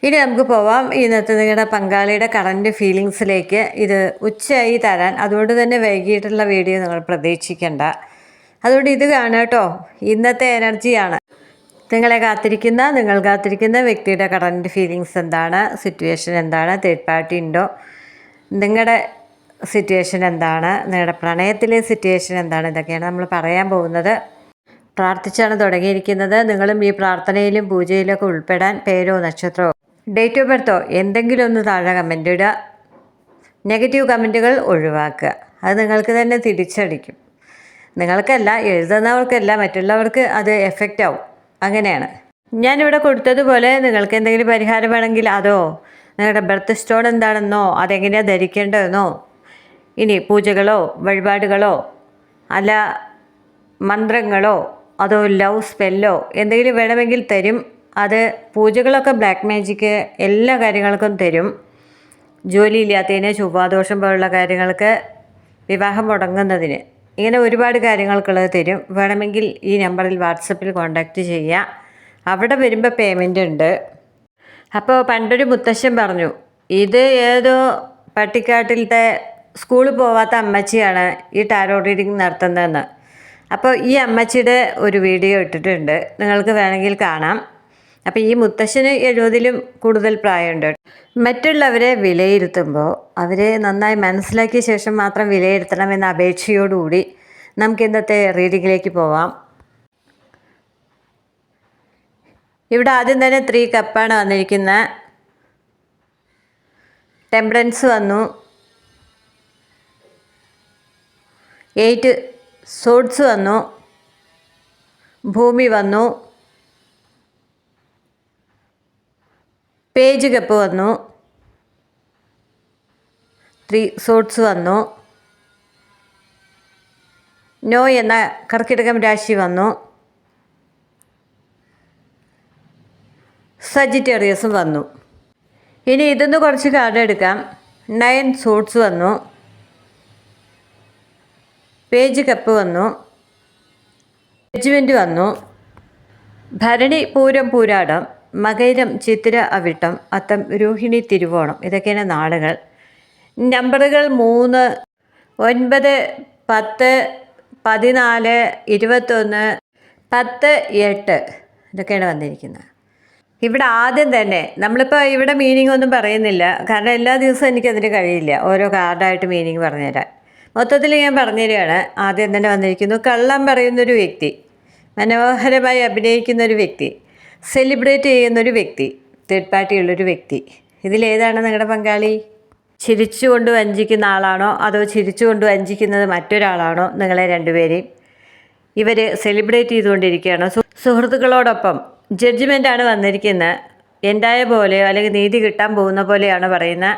ഇനി നമുക്ക് പോവാം ഇന്നത്തെ നിങ്ങളുടെ പങ്കാളിയുടെ കറൻറ്റ് ഫീലിങ്സിലേക്ക്. ഇത് ഉച്ചയായി തരാൻ, അതുകൊണ്ട് തന്നെ വൈകിട്ടുള്ള വീഡിയോ നിങ്ങൾ പ്രതീക്ഷിക്കേണ്ട. അതുകൊണ്ട് ഇത് കാണുക കേട്ടോ. ഇന്നത്തെ എനർജിയാണ്. നിങ്ങൾ കാത്തിരിക്കുന്ന വ്യക്തിയുടെ കറൻറ്റ് ഫീലിങ്സ് എന്താണ്, സിറ്റുവേഷൻ എന്താണ്, തേർഡ് പാർട്ടി ഉണ്ടോ, നിങ്ങളുടെ സിറ്റുവേഷൻ എന്താണ്, നിങ്ങളുടെ പ്രണയത്തിലെ സിറ്റുവേഷൻ എന്താണ്, ഇതൊക്കെയാണ് നമ്മൾ പറയാൻ പോകുന്നത്. പ്രാർത്ഥിച്ചാണ് തുടങ്ങിയിരിക്കുന്നത്. നിങ്ങളും ഈ പ്രാർത്ഥനയിലും പൂജയിലൊക്കെ ഉൾപ്പെടാൻ പേരോ നക്ഷത്രമോ ഡേറ്റ് ഓഫ് ബർത്തോ എന്തെങ്കിലും ഒന്ന് താഴെ കമൻ്റ് ഇടുക. നെഗറ്റീവ് കമൻറ്റുകൾ ഒഴിവാക്കുക. അത് നിങ്ങൾക്ക് തന്നെ തിരിച്ചടിക്കും. നിങ്ങൾക്കല്ല, എഴുതുന്നവർക്കല്ല, മറ്റുള്ളവർക്ക് അത് എഫക്റ്റ് ആവും. അങ്ങനെയാണ്. ഞാനിവിടെ കൊടുത്തതുപോലെ നിങ്ങൾക്ക് എന്തെങ്കിലും പരിഹാരം വേണമെങ്കിൽ അതോ നിങ്ങളുടെ ബർത്ത് സ്റ്റോൺ എന്താണെന്നോ അതെങ്ങനെയാണ് ധരിക്കേണ്ടതെന്നോ ഇനി പൂജകളോ വഴിപാടുകളോ അല്ല മന്ത്രങ്ങളോ അതോ ലവ് സ്പെല്ലോ എന്തെങ്കിലും വേണമെങ്കിൽ തരും. അത് പൂജകളൊക്കെ ബ്ലാക്ക് മാജിക്ക് എല്ലാ കാര്യങ്ങൾക്കും തരും. ജോലിയില്ലാത്തതിന്, ചൊവ്വാദോഷം പോലുള്ള കാര്യങ്ങൾക്ക്, വിവാഹം മുടങ്ങുന്നതിന്, ഇങ്ങനെ ഒരുപാട് കാര്യങ്ങൾക്കുള്ളത് തരും. വേണമെങ്കിൽ ഈ നമ്പറിൽ വാട്സപ്പിൽ കോൺടാക്റ്റ് ചെയ്യുക. അവിടെ വരുമ്പോൾ പേയ്മെൻ്റ് ഉണ്ട്. അപ്പോൾ പണ്ടൊരു മുത്തശ്ശൻ പറഞ്ഞു, ഇത് ഏതോ പട്ടിക്കാട്ടിലത്തെ സ്കൂളിൽ പോവാത്ത അമ്മച്ചിയാണ് ഈ ടാരോ റീഡിങ് നടത്തുന്നതെന്ന്. അപ്പോൾ ഈ അമ്മച്ചിയുടെ ഒരു വീഡിയോ ഇട്ടിട്ടുണ്ട്, നിങ്ങൾക്ക് വേണമെങ്കിൽ കാണാം. അപ്പോൾ ഈ മുത്തശ്ശന് 70-ലും കൂടുതൽ പ്രായമുണ്ട്. മറ്റുള്ളവരെ വിലയിരുത്തുമ്പോൾ അവരെ നന്നായി മനസ്സിലാക്കിയ ശേഷം മാത്രം വിലയിരുത്തണമെന്ന അപേക്ഷയോടുകൂടി നമുക്ക് ഇന്നത്തെ റീഡിങ്ങിലേക്ക് പോവാം. ഇവിടെ ആദ്യം തന്നെ 3 കപ്പാണ് വന്നിരിക്കുന്നത്. ടെമ്പറൻസ് വന്നു, 8 സോഡ്സ് വന്നു, ഭൂമി വന്നു, പേജ് കപ്പ് വന്നു, 3 സോഡ്സ് വന്നു, നോ എന്ന കർക്കിടകം രാശി വന്നു, സജിറ്റേറിയസും വന്നു. ഇനി ഇതൊന്ന് കുറച്ച് കാർഡ് എടുക്കാം. 9 സോഡ്സ് വന്നു, പേജ് കപ്പ് വന്നു, ജഡ്ജ്മെൻറ്റ് വന്നു, ഭരണി പൂരം പൂരാടം, മകയിരം ചിത്തിര അവിട്ടം, അത്തം രോഹിണി തിരുവോണം, ഇതൊക്കെയാണ് നാളുകൾ. നമ്പറുകൾ 3, 9, 10, 14, 21, 10, 8 ഇതൊക്കെയാണ് വന്നിരിക്കുന്നത്. ഇവിടെ ആദ്യം തന്നെ നമ്മളിപ്പോൾ ഇവിടെ മീനിങ് ഒന്നും പറയുന്നില്ല, കാരണം എല്ലാ ദിവസവും എനിക്കതിന് കഴിയില്ല ഓരോ കാർഡായിട്ട് മീനിങ് പറഞ്ഞുതരാൻ. മൊത്തത്തിൽ ഞാൻ പറഞ്ഞുതരികയാണ്. ആദ്യം തന്നെ വന്നിരിക്കുന്നു, കള്ളം പറയുന്നൊരു വ്യക്തി, മനോഹരമായി അഭിനയിക്കുന്നൊരു വ്യക്തി, സെലിബ്രേറ്റ് ചെയ്യുന്നൊരു വ്യക്തി, തേർഡ് പാർട്ടിയുള്ളൊരു വ്യക്തി. ഇതിലേതാണ് നിങ്ങളുടെ പങ്കാളി? ചിരിച്ചുകൊണ്ട് വഞ്ചിക്കുന്ന ആളാണോ അതോ ചിരിച്ചുകൊണ്ട് വഞ്ചിക്കുന്നത് മറ്റൊരാളാണോ? നിങ്ങളെ രണ്ടുപേരെയും ഇവർ സെലിബ്രേറ്റ് ചെയ്തുകൊണ്ടിരിക്കുകയാണ്. സുഹൃത്തുക്കളോടൊപ്പം ജഡ്ജ്മെൻറ്റാണ് വന്നിരിക്കുന്നത്. എൻ്റായ പോലെയോ അല്ലെങ്കിൽ നീതി കിട്ടാൻ പോകുന്ന പോലെയാണ് പറയുന്നത്.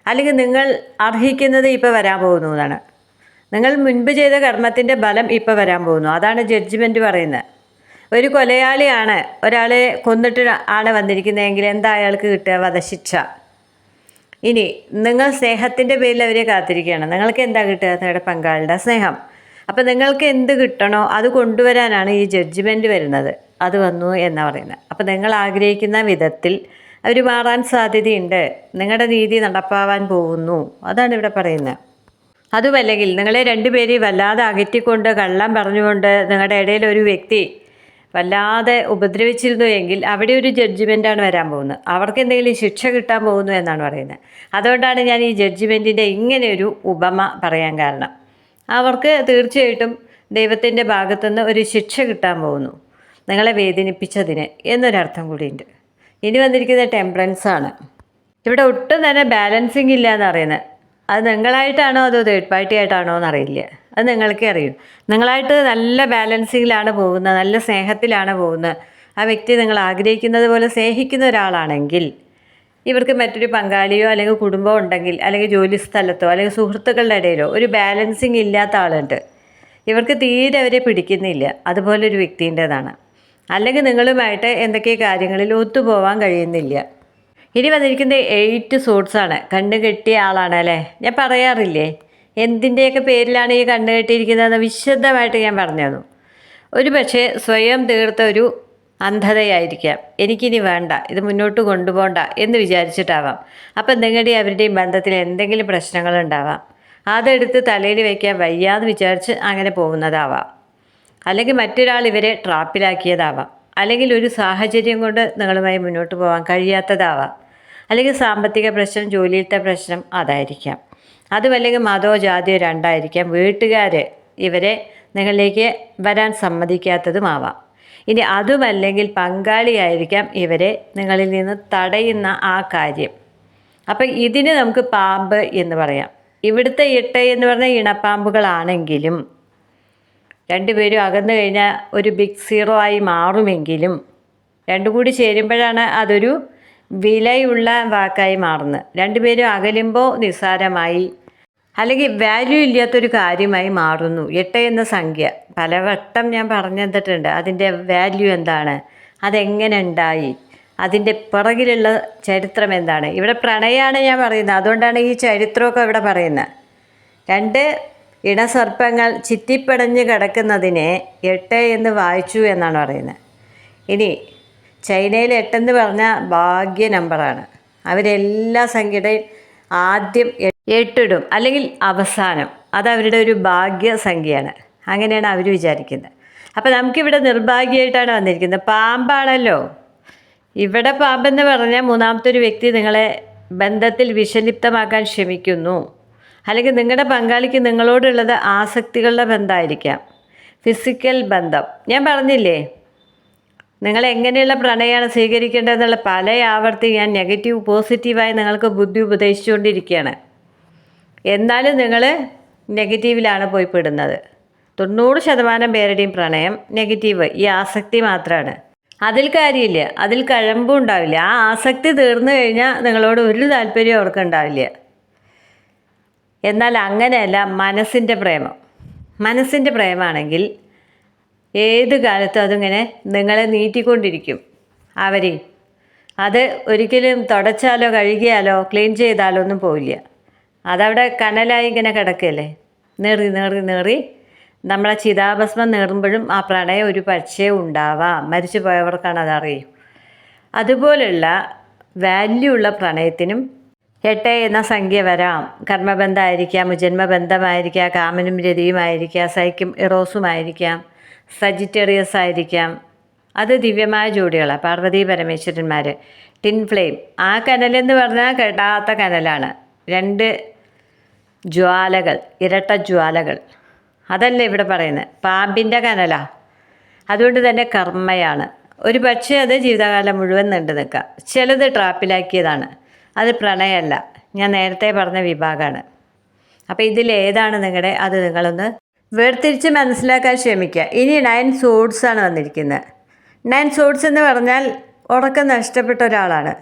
അല്ലെങ്കിൽ നിങ്ങൾ അർഹിക്കുന്നത് ഇപ്പോൾ വരാൻ പോകുന്നു എന്നാണ്. നിങ്ങൾ മുൻപ് ചെയ്ത കർമ്മത്തിൻ്റെ ബലം ഇപ്പോൾ വരാൻ പോകുന്നു. അതാണ് ജഡ്ജ്മെൻറ്റ് പറയുന്നത്. ഒരു കൊലയാളിയാണ്, ഒരാളെ കൊന്നിട്ട് ആണ് വന്നിരിക്കുന്നതെങ്കിൽ എന്താ അയാൾക്ക് കിട്ടുക? വധശിക്ഷ. ഇനി നിങ്ങൾ സ്നേഹത്തിൻ്റെ പേരിൽ അവരെ കാത്തിരിക്കുകയാണ്. നിങ്ങൾക്ക് എന്താ കിട്ടുക? നിങ്ങളുടെ പങ്കാളിയുടെ സ്നേഹം. അപ്പോൾ നിങ്ങൾക്ക് എന്ത് കിട്ടണോ അത് കൊണ്ടുവരാനാണ് ഈ ജഡ്ജ്മെൻറ്റ് വരുന്നത്. അത് വന്നു എന്നാണ് പറയുന്നത്. അപ്പോൾ നിങ്ങൾ ആഗ്രഹിക്കുന്ന വിധത്തിൽ അവർ മാറാൻ സാധ്യതയുണ്ട്. നിങ്ങളുടെ നീതി നടപ്പാവാൻ പോകുന്നു. അതാണ് ഇവിടെ പറയുന്നത്. അതുമല്ലെങ്കിൽ നിങ്ങളെ രണ്ടുപേരെയും വല്ലാതെ അകറ്റിക്കൊണ്ട് കള്ളം പറഞ്ഞുകൊണ്ട് നിങ്ങളുടെ ഇടയിൽ ഒരു വ്യക്തി വല്ലാതെ ഉപദ്രവിച്ചിരുന്നു എങ്കിൽ അവിടെ ഒരു ജഡ്ജ്മെൻറ്റാണ് വരാൻ പോകുന്നത്. അവർക്ക് എന്തെങ്കിലും ശിക്ഷ കിട്ടാൻ പോകുന്നു എന്നാണ് പറയുന്നത്. അതുകൊണ്ടാണ് ഞാൻ ഈ ജഡ്ജ്മെൻറ്റിൻ്റെ ഇങ്ങനെയൊരു ഉപമ പറയാൻ കാരണം. അവർക്ക് തീർച്ചയായിട്ടും ദൈവത്തിൻ്റെ ഭാഗത്തുനിന്ന് ഒരു ശിക്ഷ കിട്ടാൻ പോകുന്നു, നിങ്ങളെ വേദനിപ്പിച്ചതിന് എന്നൊരർത്ഥം കൂടിയുണ്ട്. ഇനി വന്നിരിക്കുന്ന ടെമ്പറൻസ് ആണ്. ഇവിടെ ഒട്ടും തന്നെ ബാലൻസിങ് ഇല്ല എന്ന് പറയുന്നത്. അത് നിങ്ങളായിട്ടാണോ അതോ തേർഡ് പാർട്ടി ആയിട്ടാണോ എന്നറിയില്ല. അത് നിങ്ങൾക്കേ അറിയൂ. നിങ്ങളായിട്ട് നല്ല ബാലൻസിങ്ങിലാണ് പോകുന്നത്, നല്ല സ്നേഹത്തിലാണ് പോകുന്നത്. ആ വ്യക്തി നിങ്ങൾ ആഗ്രഹിക്കുന്നത് പോലെ സ്നേഹിക്കുന്ന ഒരാളാണെങ്കിൽ ഇവർക്ക് മറ്റൊരു പങ്കാളിയോ അല്ലെങ്കിൽ കുടുംബമോ ഉണ്ടെങ്കിൽ അല്ലെങ്കിൽ ജോലി സ്ഥലത്തോ അല്ലെങ്കിൽ സുഹൃത്തുക്കളുടെ ഇടയിലോ ഒരു ബാലൻസിങ് ഇല്ലാത്ത ആളുണ്ട്. ഇവർക്ക് തീരെ അവരെ പിടിക്കുന്നില്ല. അതുപോലൊരു വ്യക്തിൻ്റെതാണ്. അല്ലെങ്കിൽ നിങ്ങളുമായിട്ട് എന്തൊക്കെ കാര്യങ്ങളിൽ ഒത്തുപോകാൻ കഴിയുന്നില്ല. ഇനി വന്നിരിക്കുന്നത് 8 സോഡ്സാണ്. കണ്ണ് കെട്ടിയ ആളാണ് അല്ലേ? ഞാൻ പറയാറില്ലേ എന്തിൻ്റെയൊക്കെ പേരിലാണ് ഈ കണ്ണ് കെട്ടിയിരിക്കുന്നതെന്ന് വിശദമായിട്ട് ഞാൻ പറഞ്ഞു തന്നു. ഒരു പക്ഷേ സ്വയം തീർത്ത ഒരു അന്ധതയായിരിക്കാം, എനിക്കിനി വേണ്ട, ഇത് മുന്നോട്ട് കൊണ്ടുപോകണ്ട എന്ന് വിചാരിച്ചിട്ടാവാം. അപ്പം നിങ്ങളുടെയും അവരുടെയും ബന്ധത്തിൽ എന്തെങ്കിലും പ്രശ്നങ്ങളുണ്ടാവാം. അതെടുത്ത് തലയിൽ വയ്ക്കാൻ വയ്യാന്ന് വിചാരിച്ച് അങ്ങനെ പോകുന്നതാവാം. അല്ലെങ്കിൽ മറ്റൊരാൾ ഇവരെ ട്രാപ്പിലാക്കിയതാവാം. അല്ലെങ്കിൽ ഒരു സാഹചര്യം കൊണ്ട് നിങ്ങളുമായി മുന്നോട്ട് പോകാൻ കഴിയാത്തതാവാം. അല്ലെങ്കിൽ സാമ്പത്തിക പ്രശ്നം, ജോലിയിലത്തെ പ്രശ്നം അതായിരിക്കാം. അതുമല്ലെങ്കിൽ മതമോ ജാതിയോ രണ്ടായിരിക്കാം. വീട്ടുകാർ ഇവരെ നിങ്ങളിലേക്ക് വരാൻ സമ്മതിക്കാത്തതുമാവാം. ഇനി അതുമല്ലെങ്കിൽ പങ്കാളിയായിരിക്കാം ഇവരെ നിങ്ങളിൽ നിന്ന് തടയുന്ന ആ കാര്യം. അപ്പം ഇതിന് നമുക്ക് പാമ്പ് എന്ന് പറയാം. ഇവിടുത്തെ 8 എന്ന് പറഞ്ഞാൽ ഇണപ്പാമ്പുകളാണെങ്കിലും രണ്ടുപേരും അകന്നു കഴിഞ്ഞാൽ ഒരു ബിഗ് സീറോ ആയി മാറുമെങ്കിലും രണ്ടും കൂടി ചേരുമ്പോഴാണ് അതൊരു വിലയുള്ള വാക്കായി മാറുന്നത്. രണ്ടുപേരും അകലുമ്പോൾ നിസ്സാരമായി അല്ലെങ്കിൽ വാല്യൂ ഇല്ലാത്തൊരു കാര്യമായി മാറുന്നു. 8 എന്ന സംഖ്യ പലവട്ടം ഞാൻ പറഞ്ഞു തന്നിട്ടുണ്ട്. അതിൻ്റെ വാല്യൂ എന്താണ്, അതെങ്ങനെ ഉണ്ടായി, അതിൻ്റെ പുറകിലുള്ള ചരിത്രം എന്താണ്. ഇവിടെ പ്രണയമാണ് ഞാൻ പറയുന്നത്, അതുകൊണ്ടാണ് ഈ ചരിത്രമൊക്കെ ഇവിടെ പറയുന്നത്. 2 ഇണസർപ്പങ്ങൾ ചിറ്റിപ്പടഞ്ഞ് കിടക്കുന്നതിനെ 8 എന്ന് വായിച്ചു എന്നാണ് പറയുന്നത്. ഇനി ചൈനയിൽ 8 എന്ന് പറഞ്ഞാൽ ഭാഗ്യ നമ്പറാണ്. അവരെല്ലാ സംഖ്യയുടെയും ആദ്യം 8 ഇടും, അല്ലെങ്കിൽ അവസാനം. അതവരുടെ ഒരു ഭാഗ്യ സംഖ്യയാണ്. അങ്ങനെയാണ് അവർ വിചാരിക്കുന്നത്. അപ്പോൾ നമുക്കിവിടെ നിർഭാഗ്യമായിട്ടാണ് വന്നിരിക്കുന്നത്. പാമ്പാണല്ലോ ഇവിടെ. പാമ്പെന്ന് പറഞ്ഞാൽ മൂന്നാമത്തെ ഒരു വ്യക്തി നിങ്ങളെ ബന്ധത്തിൽ വിഷലിപ്തമാക്കാൻ ശ്രമിക്കുന്നു. അല്ലെങ്കിൽ നിങ്ങളുടെ പങ്കാളിക്ക് നിങ്ങളോടുള്ളത് ആസക്തികളുടെ ബന്ധമായിരിക്കാം, ഫിസിക്കൽ ബന്ധം. ഞാൻ പറഞ്ഞില്ലേ നിങ്ങൾ എങ്ങനെയുള്ള പ്രണയമാണ് സ്വീകരിക്കേണ്ടതെന്നുള്ള പല ആവർത്തി ഞാൻ നെഗറ്റീവ് പോസിറ്റീവായി നിങ്ങൾക്ക് ബുദ്ധി ഉപദേശിച്ചുകൊണ്ടിരിക്കുകയാണ്. എന്നാലും നിങ്ങൾ നെഗറ്റീവിലാണ് പോയി പെടുന്നത്. 90% പേരുടെയും പ്രണയം നെഗറ്റീവ്, ഈ ആസക്തി മാത്രമാണ്. അതിൽ കാര്യമില്ല, അതിൽ കഴമ്പും ഉണ്ടാവില്ല. ആ ആസക്തി തീർന്നു കഴിഞ്ഞാൽ നിങ്ങളോട് ഒരു താല്പര്യവും അവർക്ക് ഉണ്ടാവില്ല. എന്നാൽ അങ്ങനെയല്ല മനസ്സിൻ്റെ പ്രേമം. മനസ്സിൻ്റെ പ്രേമാണെങ്കിൽ ഏത് കാലത്തും അതിങ്ങനെ നിങ്ങളെ നീട്ടിക്കൊണ്ടിരിക്കും. അവരെയും അത് ഒരിക്കലും തുടച്ചാലോ കഴുകിയാലോ ക്ലീൻ ചെയ്താലോ ഒന്നും പോവില്ല. അതവിടെ കനലായി ഇങ്ങനെ കിടക്കുകയല്ലേ, നേറി നേറി നേറി നമ്മളെ ചിതാഭസ്മം നേറുമ്പോഴും ആ പ്രണയം ഒരു പക്ഷേ ഉണ്ടാവാം. മരിച്ചു പോയവർക്കാണ് അതറിയും. അതുപോലുള്ള വാല്യൂ ഉള്ള പ്രണയത്തിനും 8 എന്ന സംഖ്യ വരാം. കർമ്മബന്ധമായിരിക്കാം, മുജന്മബന്ധമായിരിക്കാം, കാമനും രതിയുമായിരിക്കാം, സൈക്കും ഇറോസുമായിരിക്കാം, സജിറ്റേറിയസ് ആയിരിക്കാം. അത് ദിവ്യമായ ജോഡികളാണ്, പാർവതി പരമേശ്വരന്മാർ, ടിൻ ഫ്ലെയിം. ആ കനലെന്ന് പറഞ്ഞാൽ കെടാത്ത കനലാണ്. 2 ജ്വാലകൾ, ഇരട്ട ജ്വാലകൾ. അതല്ല ഇവിടെ പറയുന്നത്, പാമ്പിൻ്റെ കനലാണ്. അതുകൊണ്ട് തന്നെ കർമ്മയാണ്. ഒരു പക്ഷേ അത് ജീവിതകാലം മുഴുവൻ നീണ്ടു നിൽക്കാം. ചിലത് ട്രാപ്പിലാക്കിയതാണ്, അത് പ്രണയമല്ല. ഞാൻ നേരത്തെ പറഞ്ഞ വിഭാഗമാണ്. അപ്പോൾ ഇതിലേതാണ് നിങ്ങളുടെ, അത് നിങ്ങളൊന്ന് വേർതിരിച്ച് മനസ്സിലാക്കാൻ ശ്രമിക്കുക. ഇനി 9 സോഡ്സ് ആണ് വന്നിരിക്കുന്നത്. 9 സോഡ്സ് എന്ന് പറഞ്ഞാൽ ഉറക്കം നഷ്ടപ്പെട്ട ഒരാളാണ്.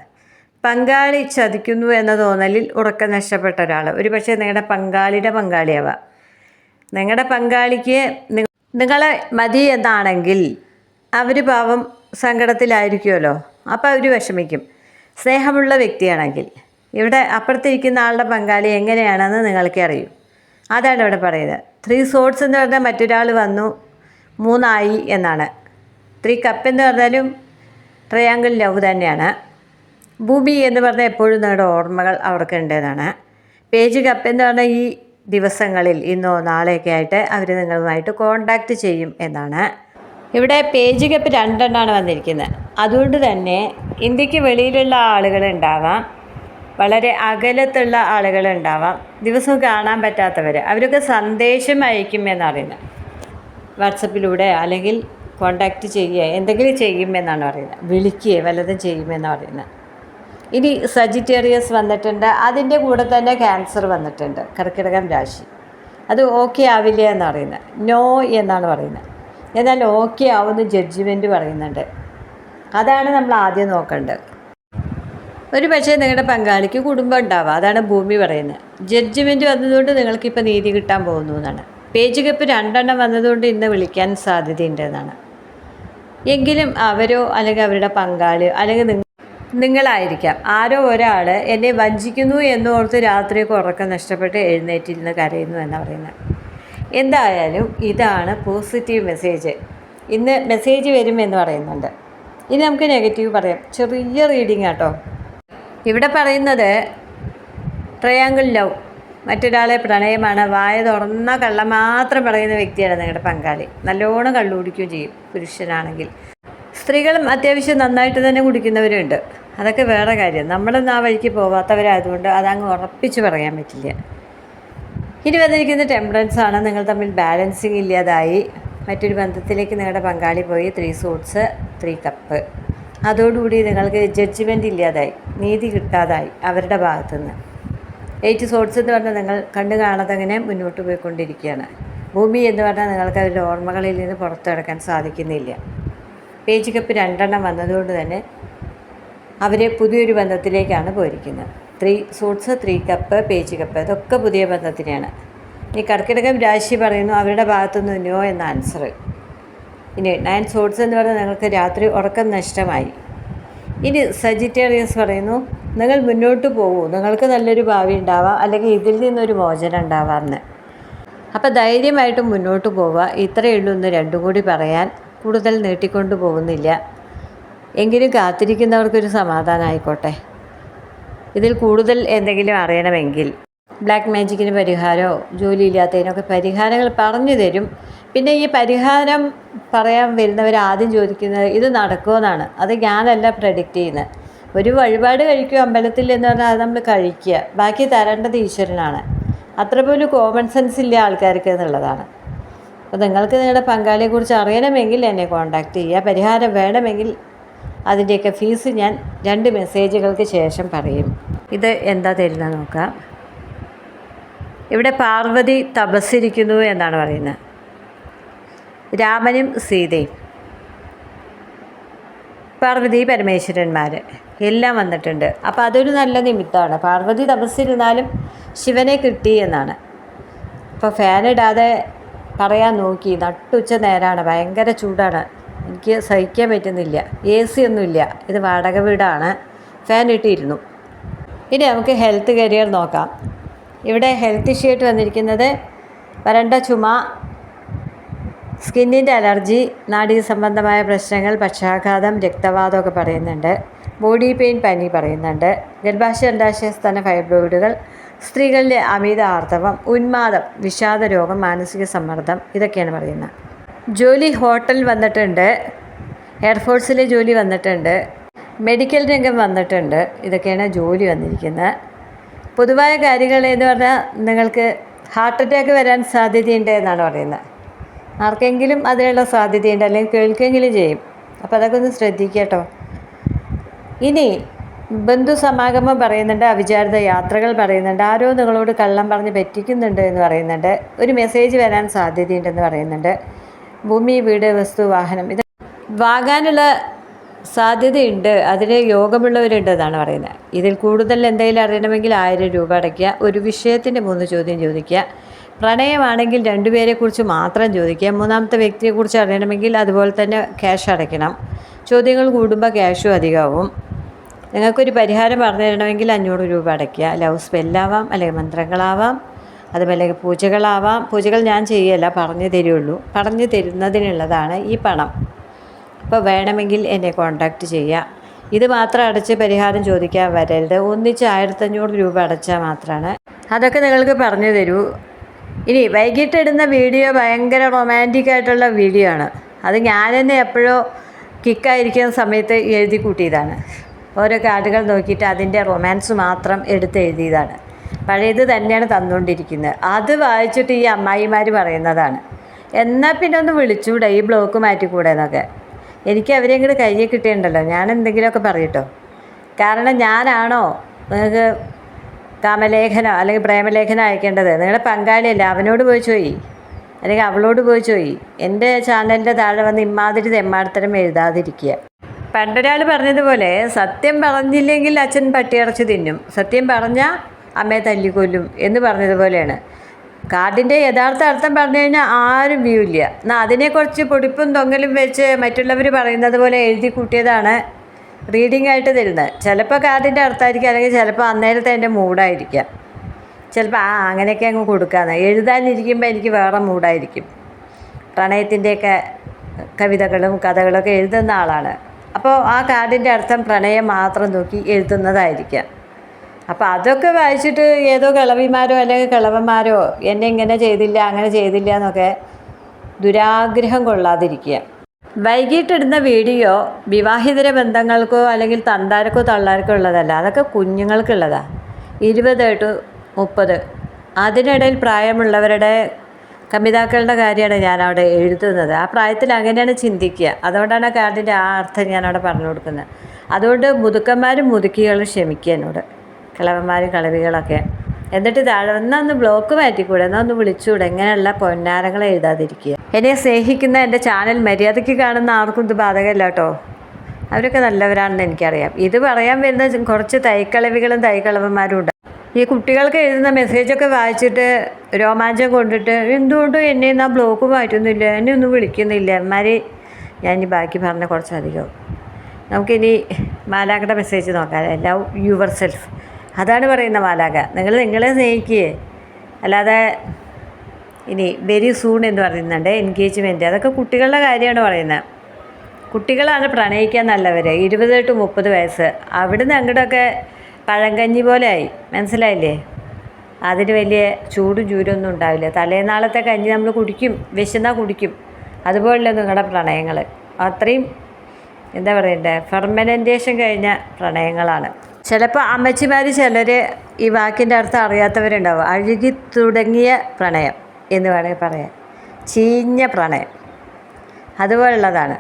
പങ്കാളി ചതിക്കുന്നു എന്ന തോന്നലിൽ ഉറക്കം നഷ്ടപ്പെട്ട ഒരാൾ. ഒരു പക്ഷേ നിങ്ങളുടെ പങ്കാളിയുടെ പങ്കാളിയാവാം. നിങ്ങളുടെ പങ്കാളിക്ക് നിങ്ങളെ മതി എന്നാണെങ്കിൽ അവർ പാവം സങ്കടത്തിലായിരിക്കുമല്ലോ, അപ്പോൾ അവർ വിഷമിക്കും. സ്നേഹമുള്ള വ്യക്തിയാണെങ്കിൽ ഇവിടെ അപ്പുറത്തിരിക്കുന്ന ആളുടെ പങ്കാളി എങ്ങനെയാണെന്ന് നിങ്ങൾക്ക് അറിയും. അതാണ് ഇവിടെ പറയുന്നത്. 3 സോഡ്സ് എന്ന് പറഞ്ഞാൽ മറ്റൊരാൾ വന്നു 3 ആയി എന്നാണ്. 3 കപ്പ് എന്ന് പറഞ്ഞാലും ട്രയാങ്കിൾ ലവ് തന്നെയാണ്. ഭൂമി എന്ന് പറഞ്ഞാൽ എപ്പോഴും നിങ്ങളുടെ ഓർമ്മകൾ അവർക്ക് ഉണ്ടെന്നാണ്. പേജ് കപ്പ് എന്ന് പറഞ്ഞാൽ ഈ ദിവസങ്ങളിൽ ഇന്നോ നാളെയൊക്കെ ആയിട്ട് അവർ നിങ്ങളുമായിട്ട് കോണ്ടാക്റ്റ് ചെയ്യും എന്നാണ്. ഇവിടെ പേജ് കപ്പ് 2 എണ്ണമാണ് വന്നിരിക്കുന്നത്. അതുകൊണ്ട് തന്നെ ഇന്ത്യക്ക് വെളിയിലുള്ള ആളുകളുണ്ടാവാം, വളരെ അകലത്തുള്ള ആളുകളുണ്ടാവാം, ദിവസവും കാണാൻ പറ്റാത്തവർ. അവരൊക്കെ സന്ദേശം അയക്കും എന്നറിയുന്നത്. വാട്സപ്പിലൂടെ അല്ലെങ്കിൽ കോണ്ടാക്റ്റ് ചെയ്യുക, എന്തെങ്കിലും ചെയ്യുമെന്നാണ് പറയുന്നത്. വിളിക്കുക, വല്ലതും ചെയ്യുമെന്നാണ് പറയുന്നത്. ഇനി സജിറ്റേറിയസ് വന്നിട്ടുണ്ട്. അതിൻ്റെ കൂടെ തന്നെ ക്യാൻസർ വന്നിട്ടുണ്ട്, കർക്കിടകം രാശി. അത് ഓക്കെ ആവില്ല എന്ന് പറയുന്നത്, നോ എന്നാണ് പറയുന്നത്. എന്നാൽ ഓക്കെ ആവുന്ന ജഡ്ജ്മെൻറ്റ് പറയുന്നുണ്ട്. അതാണ് നമ്മൾ ആദ്യം നോക്കേണ്ടത്. ഒരു പക്ഷേ നിങ്ങളുടെ പങ്കാളിക്ക് കുടുംബം ഉണ്ടാവാം, അതാണ് ഭൂമി പറയുന്നത്. ജഡ്ജ്മെൻറ്റ് വന്നതുകൊണ്ട് നിങ്ങൾക്കിപ്പോൾ നീതി കിട്ടാൻ പോകുന്നു എന്നാണ്. പേജ് കപ്പ് 2 എണ്ണം വന്നതുകൊണ്ട് ഇന്ന് വിളിക്കാൻ സാധ്യതയുണ്ട് എന്നാണ്. എങ്കിലും അവരോ അല്ലെങ്കിൽ അവരുടെ പങ്കാളി അല്ലെങ്കിൽ നിങ്ങളായിരിക്കാം, ആരോ ഒരാൾ എന്നെ വഞ്ചിക്കുന്നു എന്നോർത്ത് രാത്രിയൊക്കെ ഉറക്കം നഷ്ടപ്പെട്ട് എഴുന്നേറ്റിരുന്ന് കരയുന്നു എന്നാണ് പറയുന്നത്. എന്തായാലും ഇതാണ് പോസിറ്റീവ് മെസ്സേജ്. ഇന്ന് മെസ്സേജ് വരുമെന്ന് പറയുന്നുണ്ട്. ഇനി നമുക്ക് നെഗറ്റീവ് പറയാം. ചെറിയ റീഡിങ് ആട്ടോ. ഇവിടെ പറയുന്നത് ട്രയാങ്കിൾ ലവ്, മറ്റൊരാളെ പ്രണയമാണ്, വായ തുറന്ന കള്ളം മാത്രം പറയുന്ന വ്യക്തിയാണ് നിങ്ങളുടെ പങ്കാളി. നല്ലോണം കള്ളു കുടിക്കുകയും ചെയ്യും പുരുഷനാണെങ്കിൽ. സ്ത്രീകളും അത്യാവശ്യം നന്നായിട്ട് തന്നെ കുടിക്കുന്നവരുണ്ട്, അതൊക്കെ വേറെ കാര്യം. നമ്മളൊന്നും ആ വഴിക്ക് പോവാത്തവരായതുകൊണ്ട് അതങ്ങ് ഉറപ്പിച്ച് പറയാൻ പറ്റില്ല. ഇനി വന്നിരിക്കുന്ന ടെമ്പറൻസ് ആണ്. നിങ്ങൾ തമ്മിൽ ബാലൻസിങ് ഇല്ലാതായി, മറ്റൊരു ബന്ധത്തിലേക്ക് നിങ്ങളുടെ പങ്കാളി പോയി. 3 സൂട്ട്സ് 3 കപ്പ്. അതോടുകൂടി നിങ്ങൾക്ക് ജഡ്ജ്മെൻറ്റ് ഇല്ലാതായി, നീതി കിട്ടാതായി അവരുടെ ഭാഗത്തുനിന്ന്. 8 സോട്ട്സ് എന്ന് പറഞ്ഞാൽ നിങ്ങൾ കണ്ടു കാണാതങ്ങനെ മുന്നോട്ട് പോയിക്കൊണ്ടിരിക്കുകയാണ്. ഭൂമി എന്ന് പറഞ്ഞാൽ നിങ്ങൾക്ക് അവരുടെ ഓർമ്മകളിൽ നിന്ന് പുറത്തു കിടക്കാൻ സാധിക്കുന്നില്ല. പേജ് കപ്പ് 2 വന്നതുകൊണ്ട് തന്നെ അവർ പുതിയൊരു ബന്ധത്തിലേക്കാണ് പോയിരിക്കുന്നത്. 3 സൂട്ട്സ് 3 കപ്പ് പേജ് കപ്പ്, ഇതൊക്കെ പുതിയ ബന്ധത്തിനെയാണ്. ഈ കർക്കിടകം രാശി പറയുന്നു അവരുടെ ഭാഗത്തുനിന്ന് നോ എന്ന ആൻസർ. ഇനി 9 സോട്ട്സ് എന്ന് പറഞ്ഞാൽ നിങ്ങൾക്ക് രാത്രി ഉറക്കം നഷ്ടമായി. ഇനി സജിറ്റേറിയസ് പറയുന്നു നിങ്ങൾ മുന്നോട്ട് പോകൂ, നിങ്ങൾക്ക് നല്ലൊരു ഭാവി ഉണ്ടാവാം, അല്ലെങ്കിൽ ഇതിൽ നിന്നൊരു മോചനം ഉണ്ടാവാമെന്ന്. അപ്പോൾ ധൈര്യമായിട്ട് മുന്നോട്ട് പോവുക. ഇത്രയേ ഉള്ളൂ ഒന്ന് രണ്ടും കൂടി പറയാൻ. കൂടുതൽ നീട്ടിക്കൊണ്ടു പോകുന്നില്ല. എങ്കിലും കാത്തിരിക്കുന്നവർക്കൊരു സമാധാനം ആയിക്കോട്ടെ. ഇതിൽ കൂടുതൽ എന്തെങ്കിലും അറിയണമെങ്കിൽ ബ്ലാക്ക് മാജിക്കിന് പരിഹാരമോ ജോലിയില്ലാത്തതിനൊക്കെ പരിഹാരങ്ങൾ പറഞ്ഞു തരും. പിന്നെ ഈ പരിഹാരം പറയാൻ വരുന്നവർ ആദ്യം ചോദിക്കുന്നത് ഇത് നടക്കുമോ എന്നാണ്. അത് ഞാനല്ല പ്രഡിക്റ്റ് ചെയ്യുന്നത്. ഒരു വഴിപാട് കഴിക്കുക അമ്പലത്തിൽ എന്ന് പറഞ്ഞാൽ അത് നമ്മൾ കഴിക്കുക, ബാക്കി തരേണ്ടത് ഈശ്വരനാണ്. അത്ര പോലും കോമൺ സെൻസ് ഇല്ല ആൾക്കാർക്ക് എന്നുള്ളതാണ്. അപ്പോൾ നിങ്ങൾക്ക് നിങ്ങളുടെ പങ്കാളിയെക്കുറിച്ച് അറിയണമെങ്കിൽ എന്നെ കോൺടാക്റ്റ് ചെയ്യുക. പരിഹാരം വേണമെങ്കിൽ അതിൻ്റെയൊക്കെ ഫീസ് ഞാൻ 2 മെസ്സേജുകൾക്ക് ശേഷം പറയും. ഇത് എന്താ തരുന്നത് നോക്കാം. ഇവിടെ പാർവതി തപസ്സിരിക്കുന്നു എന്നാണ് പറയുന്നത്. രാമനും സീതയും, പാർവതി പരമേശ്വരന്മാർ എല്ലാം വന്നിട്ടുണ്ട്. അപ്പോൾ അതൊരു നല്ല നിമിത്തമാണ്. പാർവതി തപസ്സിരുന്നാലും ശിവനെ കിട്ടി എന്നാണ്. അപ്പോൾ ഫാനിടാതെ പറയാൻ നോക്കി, നട്ടുച്ച നേരമാണ്, ഭയങ്കര ചൂടാണ്, എനിക്ക് സഹിക്കാൻ പറ്റുന്നില്ല, AC ഒന്നുമില്ല, ഇത് വാടക വീടാണ്, ഫാൻ ഇട്ടിരുന്നു. ഇനി നമുക്ക് ഹെൽത്ത് കരിയർ നോക്കാം. ഇവിടെ ഹെൽത്ത് ഇഷ്യൂ ആയിട്ട് വന്നിരിക്കുന്നത് വരണ്ട ചുമ, സ്കിന്നിൻ്റെ അലർജി, നാഡീ സംബന്ധമായ പ്രശ്നങ്ങൾ, പക്ഷാഘാതം, രക്തവാതമൊക്കെ പറയുന്നുണ്ട്. ബോഡി പെയിൻ, പനി പറയുന്നുണ്ട്. ഗർഭാശയ അണ്ഡാശയ സ്തന ഫൈബ്രോയിഡുകൾ, സ്ത്രീകളിലെ അമിത ആർത്തവം, ഉന്മാദം, വിഷാദ രോഗം, മാനസിക സമ്മർദ്ദം, ഇതൊക്കെയാണ് പറയുന്നത്. ജോലി ഹോട്ടൽ വന്നിട്ടുണ്ട്, എയർഫോഴ്സിലെ ജോലി വന്നിട്ടുണ്ട്, മെഡിക്കൽ രംഗം വന്നിട്ടുണ്ട്. ഇതൊക്കെയാണ് ജോലി വന്നിരിക്കുന്നത്. പൊതുവായ കാര്യങ്ങൾ എന്ന് പറഞ്ഞാൽ നിങ്ങൾക്ക് ഹാർട്ട് അറ്റാക്ക് വരാൻ സാധ്യതയുണ്ട് എന്നാണ് പറയുന്നത്. ആർക്കെങ്കിലും അതിനുള്ള സാധ്യതയുണ്ട്, അല്ലെങ്കിൽ കേൾക്കെങ്കിലും ചെയ്യും. അപ്പോൾ അതൊക്കെ ഒന്ന് ശ്രദ്ധിക്കുക കേട്ടോ. ഇനി ബന്ധുസമാഗമം പറയുന്നുണ്ട്, അവിചാരിത യാത്രകൾ പറയുന്നുണ്ട്, ആരോ നിങ്ങളോട് കള്ളം പറഞ്ഞ് പറ്റിക്കുന്നുണ്ട് എന്ന് പറയുന്നുണ്ട്, ഒരു മെസ്സേജ് വരാൻ സാധ്യതയുണ്ടെന്ന് പറയുന്നുണ്ട്. ഭൂമി, വീട്, വസ്തു, വാഹനം ഇത് വാങ്ങാനുള്ള സാധ്യതയുണ്ട്, അതിന് യോഗമുള്ളവരുണ്ട് എന്നാണ് പറയുന്നത്. ഇതിൽ കൂടുതൽ എന്തെങ്കിലും അറിയണമെങ്കിൽ 1000 രൂപ അടയ്ക്കുക. ഒരു വിഷയത്തിൻ്റെ 3 ചോദ്യം ചോദിക്കുക. പ്രണയമാണെങ്കിൽ 2 പേരെക്കുറിച്ച് മാത്രം ചോദിക്കുക. 3ാമത്തെ വ്യക്തിയെക്കുറിച്ച് അറിയണമെങ്കിൽ അതുപോലെ തന്നെ ക്യാഷ് അടയ്ക്കണം. ചോദ്യങ്ങൾ കൂടുമ്പോൾ ക്യാഷും അധികമാവും. നിങ്ങൾക്കൊരു പരിഹാരം പറഞ്ഞു തരണമെങ്കിൽ 500 രൂപ അടയ്ക്കുക. ലവ് സ്പെല്ലാവാം, അല്ലെങ്കിൽ മന്ത്രങ്ങളാവാം, അതുപോലെ പൂജകളാവാം. പൂജകൾ ഞാൻ ചെയ്യല്ല, പറഞ്ഞു തരുള്ളൂ. പറഞ്ഞു തരുന്നതിനുള്ളതാണ് ഈ പണം. അപ്പോൾ വേണമെങ്കിൽ എന്നെ കോൺടാക്റ്റ് ചെയ്യുക. ഇത് മാത്രം അടച്ച് പരിഹാരം ചോദിക്കാൻ വരരുത്. ഒന്നിച്ച് 1500 രൂപ അടച്ചാൽ മാത്രമാണ് അതൊക്കെ നിങ്ങൾക്ക് പറഞ്ഞു തരൂ. ഇനി വൈകിട്ടിടുന്ന വീഡിയോ ഭയങ്കര റൊമാൻറ്റിക് ആയിട്ടുള്ള വീഡിയോ ആണ്. അത് ഞാൻ തന്നെ എപ്പോഴോ കിക്കായിരിക്കുന്ന സമയത്ത് എഴുതി കൂട്ടിയതാണ്. ഓരോ കാർഡുകൾ നോക്കിയിട്ട് അതിൻ്റെ റൊമാൻസ് മാത്രം എടുത്ത് എഴുതിയതാണ്. പഴയത് തന്നെയാണ് തന്നുകൊണ്ടിരിക്കുന്നത്. അത് വായിച്ചിട്ട് ഈ അമ്മായിമാർ പറയുന്നതാണ്, എന്നാൽ പിന്നെ ഒന്ന് വിളിച്ചുകൂടെ, ഈ ബ്ലോക്ക് മാറ്റിക്കൂടെ എന്നൊക്കെ. എനിക്ക് അവരെ കൂടെ കയ്യിൽ കിട്ടിയിട്ടുണ്ടല്ലോ, ഞാൻ എന്തെങ്കിലുമൊക്കെ പറയട്ടോ. കാരണം ഞാനാണോ നിങ്ങൾക്ക് കാമലേഖനോ അല്ലെങ്കിൽ പ്രേമലേഖനം അയക്കേണ്ടത്? നിങ്ങളുടെ പങ്കാളിയല്ല, അവനോട് പോയി ചോയി, അല്ലെങ്കിൽ അവളോട് പോയി ചോയി. എൻ്റെ ചാനലിൻ്റെ താഴെ വന്ന് ഇമ്മാതിരി തെമ്മാടത്തരം എഴുതാതിരിക്കുക. പണ്ടൊരാൾ പറഞ്ഞതുപോലെ സത്യം പറഞ്ഞില്ലെങ്കിൽ അച്ഛൻ പട്ടിയടച്ച് തിന്നും, സത്യം പറഞ്ഞാൽ അമ്മയെ തല്ലിക്കൊല്ലും എന്ന് പറഞ്ഞതുപോലെയാണ്. കാർഡിൻ്റെ യഥാർത്ഥ അർത്ഥം പറഞ്ഞു കഴിഞ്ഞാൽ ആരും വ്യൂ ഇല്ല. എന്നാൽ അതിനെക്കുറിച്ച് പൊടിപ്പും തൊങ്ങലും വെച്ച് മറ്റുള്ളവർ പറയുന്നത് പോലെ എഴുതി കൂട്ടിയതാണ് റീഡിംഗ് ആയിട്ട് തരുന്നത്. ചിലപ്പോൾ കാർഡിൻ്റെ അർത്ഥമായിരിക്കും, അല്ലെങ്കിൽ ചിലപ്പോൾ അന്നേരത്തെ എൻ്റെ മൂഡായിരിക്കാം. ചിലപ്പോൾ അങ്ങനെയൊക്കെ അങ്ങ് കൊടുക്കാമെന്ന്. എഴുതാനിരിക്കുമ്പോൾ എനിക്ക് വേറെ മൂഡായിരിക്കും. പ്രണയത്തിൻ്റെയൊക്കെ കവിതകളും കഥകളൊക്കെ എഴുതുന്ന ആളാണ്. അപ്പോൾ ആ കാർഡിൻ്റെ അർത്ഥം പ്രണയം മാത്രം നോക്കി എഴുതുന്നതായിരിക്കാം. അപ്പോൾ അതൊക്കെ വായിച്ചിട്ട് ഏതോ കിളവിമാരോ അല്ലെങ്കിൽ കിളവന്മാരോ എന്നെ ഇങ്ങനെ ചെയ്തില്ല അങ്ങനെ ചെയ്തില്ല എന്നൊക്കെ ദുരാഗ്രഹം കൊള്ളാതിരിക്കുക. വൈകിട്ടിടുന്ന വീഡിയോ വിവാഹിതര ബന്ധങ്ങൾക്കോ അല്ലെങ്കിൽ തന്താർക്കോ തള്ളാർക്കോ ഉള്ളതല്ല, അതൊക്കെ കുഞ്ഞുങ്ങൾക്കുള്ളതാണ്. 20 to 30 അതിനിടയിൽ പ്രായമുള്ളവരുടെ കമിതാക്കളുടെ കാര്യമാണ് ഞാനവിടെ എഴുതുന്നത്. ആ പ്രായത്തിൽ അങ്ങനെയാണ് ചിന്തിക്കുക. അതുകൊണ്ടാണ് കാർഡിൻ്റെ ആ അർത്ഥം ഞാനവിടെ പറഞ്ഞു കൊടുക്കുന്നത്. അതുകൊണ്ട് മുതുക്കന്മാരും മുതുക്കികളും ക്ഷമിക്കുക എന്നോട്, കിളവന്മാരും കളവികളൊക്കെ. എന്നിട്ട് താഴെ ഒന്ന് ബ്ലോക്ക് മാറ്റിക്കൂടെ, എന്നാൽ ഒന്ന് വിളിച്ചുകൂടെ, ഇങ്ങനെയുള്ള പൊന്നാരങ്ങളെ എഴുതാതിരിക്കുക. എന്നെ സ്നേഹിക്കുന്ന എൻ്റെ ചാനൽ മര്യാദയ്ക്ക് കാണുന്ന ആർക്കും ഇത് ബാധകമല്ല കേട്ടോ. അവരൊക്കെ നല്ലവരാണെന്ന് എനിക്കറിയാം. ഇത് പറയാൻ വരുന്ന കുറച്ച് തൈക്കളവികളും തൈക്കളവന്മാരും ഉണ്ട്. ഈ കുട്ടികൾക്ക് എഴുതുന്ന മെസ്സേജൊക്കെ വായിച്ചിട്ട് രോമാഞ്ചം കൊണ്ടിട്ട് എന്തുകൊണ്ടും എന്നെ ആ ബ്ലോക്ക് മാറ്റുന്നില്ല, എന്നെ ഒന്നും വിളിക്കുന്നില്ല അമ്മമാരെ. ഞാനിനി ബാക്കി പറഞ്ഞ കുറച്ചധികം. നമുക്കിനി മാലാഖയുടെ മെസ്സേജ് നോക്കാം. ലവ് യുവർ സെൽഫ്, അതാണ് പറയുന്ന മാലാഖ. നിങ്ങളെ സ്നേഹിക്കുകയെ, അല്ലാതെ ഇനി വെരി സൂൺ എന്ന് പറയുന്നുണ്ട് എൻഗേജ്മെൻറ്റ്. അതൊക്കെ കുട്ടികളുടെ കാര്യമാണ് പറയുന്നത്. കുട്ടികളാണ് പ്രണയിക്കാൻ നല്ലവർ. 20 to 30 വയസ്സ്. അവിടുന്ന് അങ്ങോട്ടൊക്കെ പഴങ്കഞ്ഞി പോലെ ആയി, മനസ്സിലായില്ലേ? അതിന് വലിയ ചൂടും ചൂരൊന്നും ഉണ്ടാവില്ല. തലേനാളത്തെ കഞ്ഞി നമ്മൾ കുടിക്കും, വിശന്നാൽ കുടിക്കും. അതുപോലുള്ള നിങ്ങളുടെ പ്രണയങ്ങൾ അത്രയും എന്താ പറയണ്ടേ, ഫെർമെൻറ്റേഷൻ കഴിഞ്ഞ പ്രണയങ്ങളാണ്. ചിലപ്പോൾ അമ്മച്ചിമാർ ചിലർ ഈ വാക്കിൻ്റെ അർത്ഥം അറിയാത്തവരുണ്ടാവും. അഴുകി തുടങ്ങിയ പ്രണയം എന്ന് വേണമെങ്കിൽ പറയാം, ചീഞ്ഞ പ്രണയം, അതുപോലുള്ളതാണ്.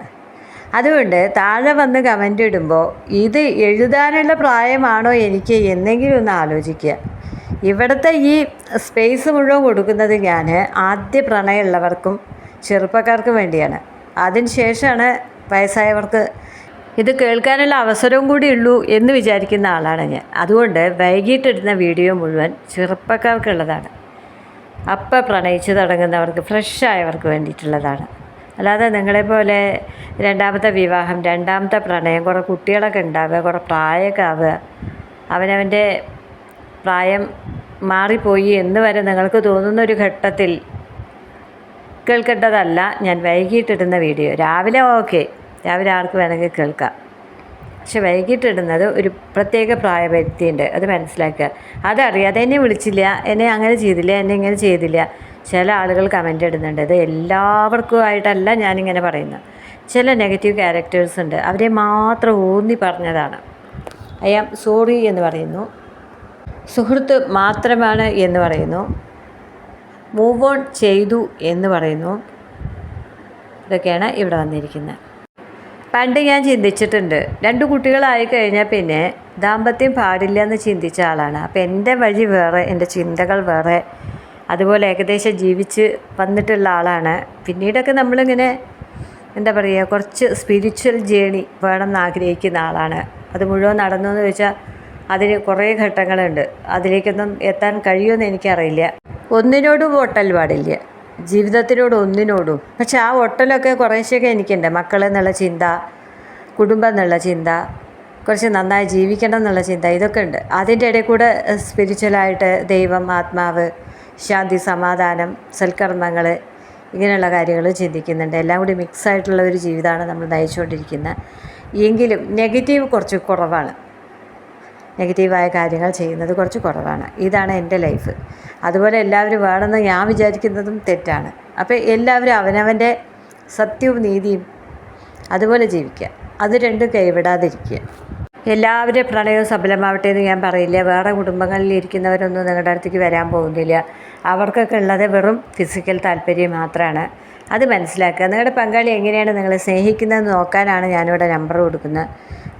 അതുകൊണ്ട് താഴെ വന്ന് കമൻ്റ് ഇടുമ്പോൾ ഇത് എഴുതാനുള്ള പ്രായമാണോ എനിക്ക് എന്നെങ്കിലും ഒന്ന് ആലോചിക്കുക. ഇവിടുത്തെ ഈ സ്പേസ് മുഴുവൻ കൊടുക്കുന്നത് ഞാൻ ആദ്യ പ്രണയമുള്ളവർക്കും ചെറുപ്പക്കാർക്കും വേണ്ടിയാണ്. അതിന് ശേഷമാണ് വയസ്സായവർക്ക് ഇത് കേൾക്കാനുള്ള അവസരവും കൂടി ഉള്ളൂ എന്ന് വിചാരിക്കുന്ന ആളാണ് ഞാൻ. അതുകൊണ്ട് വൈകിട്ടിടുന്ന വീഡിയോ മുഴുവൻ ചെറുപ്പക്കാർക്കുള്ളതാണ്. അപ്പം പ്രണയിച്ച് തുടങ്ങുന്നവർക്ക്, ഫ്രഷായവർക്ക് വേണ്ടിയിട്ടുള്ളതാണ്. അല്ലാതെ നിങ്ങളെപ്പോലെ രണ്ടാമത്തെ വിവാഹം, രണ്ടാമത്തെ പ്രണയം, കുറേ കുട്ടികളൊക്കെ ഉണ്ടാവുക, കുറേ പ്രായമൊക്കെ ആവുക, അവനവൻ്റെ പ്രായം മാറിപ്പോയി എന്ന് വരെ നിങ്ങൾക്ക് തോന്നുന്നൊരു ഘട്ടത്തിൽ കേൾക്കേണ്ടതല്ല ഞാൻ വൈകിട്ടിടുന്ന വീഡിയോ. രാവിലെ ഓക്കെ, രാവിലെ ആർക്ക് വേണമെങ്കിൽ കേൾക്കാം. പക്ഷെ വൈകിട്ടിടുന്നത് ഒരു പ്രത്യേക പ്രായപരിധിയുണ്ട്, അത് മനസ്സിലാക്കുക. അതറിയാതെ എന്നെ വിളിച്ചില്ല, എന്നെ അങ്ങനെ ചെയ്തില്ല, എന്നെ ഇങ്ങനെ ചെയ്തില്ല. ചില ആളുകൾ കമൻ്റ് ഇടുന്നുണ്ട്. ഇത് എല്ലാവർക്കും ആയിട്ടല്ല ഞാനിങ്ങനെ പറയുന്നത്. ചില നെഗറ്റീവ് ക്യാരക്ടേഴ്സ് ഉണ്ട്, അവരെ മാത്രം ഊന്നി പറഞ്ഞതാണ്. ഐ ആം സോറി എന്ന് പറയുന്നു, സുഹൃത്ത് മാത്രമാണ് എന്ന് പറയുന്നു, മൂവ് ഓൺ ചെയ്തു എന്ന് പറയുന്നു. ഇതൊക്കെയാണ് ഇവിടെ വന്നിരിക്കുന്നത്. പണ്ട് ഞാൻ ചിന്തിച്ചിട്ടുണ്ട്, 2 കുട്ടികളായി കഴിഞ്ഞാൽ പിന്നെ ദാമ്പത്യം പാടില്ല എന്ന് ചിന്തിച്ച ആളാണ്. അപ്പോൾ എൻ്റെ വഴി വേറെ, എൻ്റെ ചിന്തകൾ വേറെ, അതുപോലെ ഏകദേശം ജീവിച്ച് വന്നിട്ടുള്ള ആളാണ്. പിന്നീടൊക്കെ നമ്മളിങ്ങനെ എന്താ പറയുക, കുറച്ച് സ്പിരിച്വൽ ജേണി വേണമെന്ന് ആഗ്രഹിക്കുന്ന ആളാണ്. അത് മുഴുവൻ നടന്നു എന്ന് ചോദിച്ചാൽ അതിന് കുറേ ഘട്ടങ്ങളുണ്ട്. അതിലേക്കൊന്നും എത്താൻ കഴിയുമെന്ന് എനിക്കറിയില്ല. ഒന്നിനോടും ഒട്ടൽ പാടില്ല, ജീവിതത്തിനോട് ഒന്നിനോടും. പക്ഷെ ആ ഒട്ടലൊക്കെ കുറേശ്ശൊക്കെ എനിക്കുണ്ട്. മക്കളെന്നുള്ള ചിന്ത, കുടുംബം എന്നുള്ള ചിന്ത, കുറച്ച് നന്നായി ജീവിക്കണം എന്നുള്ള ചിന്ത, ഇതൊക്കെ ഉണ്ട്. അതിൻ്റെ ഇടയിൽ കൂടെ സ്പിരിച്വലായിട്ട് ദൈവം, ആത്മാവ്, ശാന്തി, സമാധാനം, സൽക്കർമ്മങ്ങൾ, ഇങ്ങനെയുള്ള കാര്യങ്ങൾ ചിന്തിക്കുന്നുണ്ട്. എല്ലാം കൂടി മിക്സായിട്ടുള്ള ഒരു ജീവിതമാണ് നമ്മൾ നയിച്ചുകൊണ്ടിരിക്കുന്നത്. എങ്കിലും നെഗറ്റീവ് കുറച്ച് കുറവാണ്, നെഗറ്റീവായ കാര്യങ്ങൾ ചെയ്യുന്നത് കുറച്ച് കുറവാണ്. ഇതാണ് എൻ്റെ ലൈഫ്. അതുപോലെ എല്ലാവരും വേണമെന്ന് ഞാൻ വിചാരിക്കുന്നതും തെറ്റാണ്. അപ്പോൾ എല്ലാവരും അവനവൻ്റെ സത്യവും നീതിയും അതുപോലെ ജീവിക്കുക. അത് രണ്ടും കൈവിടാതിരിക്കുക. എല്ലാവരും പ്രണയവും സഫലമാവട്ടെ എന്ന് ഞാൻ പറയില്ല. വേറെ കുടുംബങ്ങളിൽ ഇരിക്കുന്നവരൊന്നും നിങ്ങളുടെ അടുത്തേക്ക് വരാൻ പോകുന്നില്ല. അവർക്കൊക്കെ ഉള്ളത് വെറും ഫിസിക്കൽ താല്പര്യം മാത്രമാണ്. അത് മനസ്സിലാക്കുക. നിങ്ങളുടെ പങ്കാളി എങ്ങനെയാണ് നിങ്ങളെ സ്നേഹിക്കുന്നതെന്ന് നോക്കാനാണ് ഞാനിവിടെ നമ്പർ കൊടുക്കുന്നത്.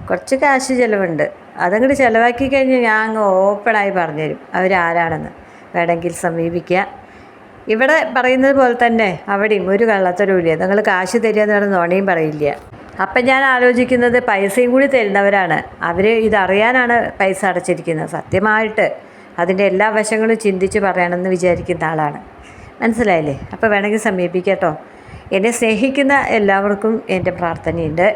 കുറച്ച് കാശ് ചിലവുണ്ട്, അതങ്ങോട്ട് ചിലവാക്കി കഴിഞ്ഞ് ഞാൻ അങ്ങ് ഓപ്പണായി പറഞ്ഞുതരും അവരാരാണെന്ന്. വേണമെങ്കിൽ സമീപിക്കുക. ഇവിടെ പറയുന്നത് പോലെ തന്നെ അവിടെയും ഒരു കള്ളത്തരവുമില്ല. നിങ്ങൾ കാശ് തരിക എന്ന് പറഞ്ഞ നുണയും പറയില്ല. അപ്പം ഞാൻ ആലോചിക്കുന്നത് പൈസയും കൂടി തരുന്നവരാണ് അവർ. ഇതറിയാനാണ് പൈസ അടച്ചിരിക്കുന്നത്. സത്യമായിട്ട് അതിൻ്റെ എല്ലാ വശങ്ങളും ചിന്തിച്ച് പറയണമെന്ന് വിചാരിക്കുന്ന ആളാണ്. മനസ്സിലായില്ലേ? അപ്പോൾ വേണമെങ്കിൽ സമീപിക്കാം കേട്ടോ. എന്നെ സ്നേഹിക്കുന്ന എല്ലാവർക്കും എൻ്റെ പ്രാർത്ഥനയുണ്ട്.